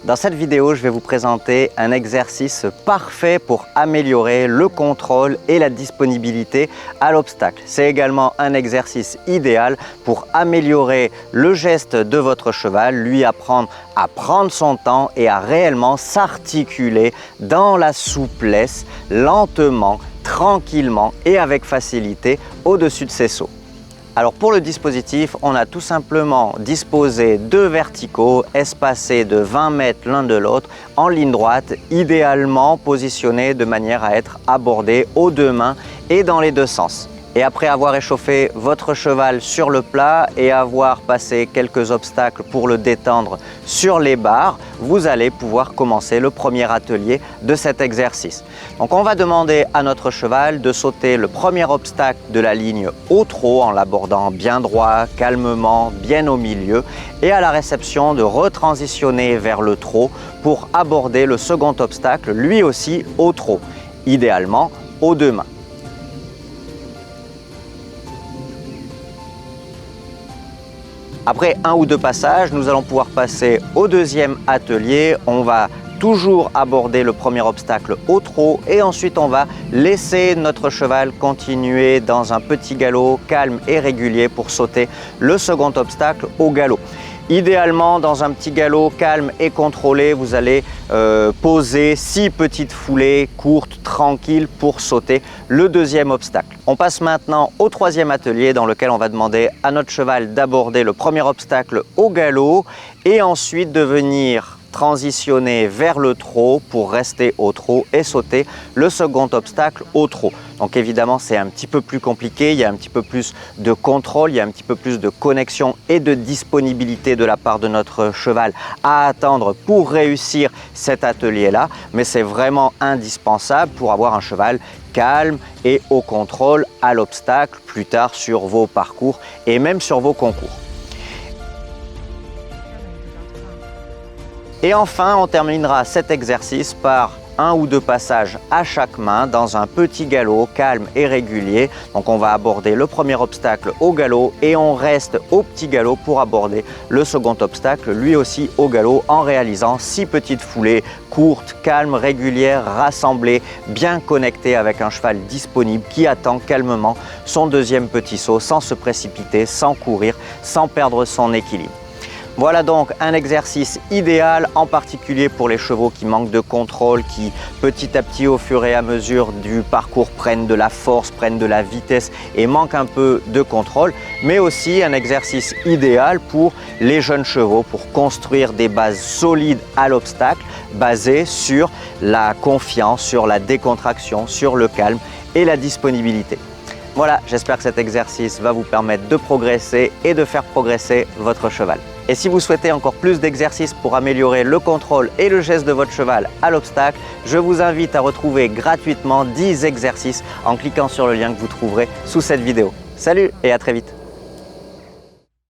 Dans cette vidéo, je vais vous présenter un exercice parfait pour améliorer le contrôle et la disponibilité à l'obstacle. C'est également un exercice idéal pour améliorer le geste de votre cheval, lui apprendre à prendre son temps et à réellement s'articuler dans la souplesse, lentement, tranquillement et avec facilité au-dessus de ses sauts. Alors pour le dispositif, on a tout simplement disposé deux verticaux espacés de 20 mètres l'un de l'autre en ligne droite, idéalement positionnés de manière à être abordés aux deux mains et dans les deux sens. Et après avoir échauffé votre cheval sur le plat et avoir passé quelques obstacles pour le détendre sur les barres, vous allez pouvoir commencer le premier atelier de cet exercice. Donc on va demander à notre cheval de sauter le premier obstacle de la ligne au trot en l'abordant bien droit, calmement, bien au milieu et à la réception de retransitionner vers le trot pour aborder le second obstacle, lui aussi au trot, idéalement aux deux mains. Après un ou deux passages, nous allons pouvoir passer au deuxième atelier. On va toujours aborder le premier obstacle au trot et ensuite on va laisser notre cheval continuer dans un petit galop calme et régulier pour sauter le second obstacle au galop. Idéalement, dans un petit galop calme et contrôlé, vous allez poser 6 petites foulées courtes, tranquilles pour sauter le deuxième obstacle. On passe maintenant au troisième atelier dans lequel on va demander à notre cheval d'aborder le premier obstacle au galop et ensuite de venir transitionner vers le trot pour rester au trot et sauter le second obstacle au trot. Donc évidemment c'est un petit peu plus compliqué, il y a un petit peu plus de contrôle, il y a un petit peu plus de connexion et de disponibilité de la part de notre cheval à attendre pour réussir cet atelier-là, mais c'est vraiment indispensable pour avoir un cheval calme et au contrôle à l'obstacle plus tard sur vos parcours et même sur vos concours. Et enfin, on terminera cet exercice par un ou deux passages à chaque main dans un petit galop calme et régulier. Donc on va aborder le premier obstacle au galop et on reste au petit galop pour aborder le second obstacle, lui aussi au galop, en réalisant 6 petites foulées courtes, calmes, régulières, rassemblées, bien connectées avec un cheval disponible qui attend calmement son deuxième petit saut sans se précipiter, sans courir, sans perdre son équilibre. Voilà donc un exercice idéal, en particulier pour les chevaux qui manquent de contrôle, qui petit à petit au fur et à mesure du parcours prennent de la force, prennent de la vitesse et manquent un peu de contrôle, mais aussi un exercice idéal pour les jeunes chevaux pour construire des bases solides à l'obstacle, basées sur la confiance, sur la décontraction, sur le calme et la disponibilité. Voilà, j'espère que cet exercice va vous permettre de progresser et de faire progresser votre cheval. Et si vous souhaitez encore plus d'exercices pour améliorer le contrôle et le geste de votre cheval à l'obstacle, je vous invite à retrouver gratuitement 10 exercices en cliquant sur le lien que vous trouverez sous cette vidéo. Salut et à très vite!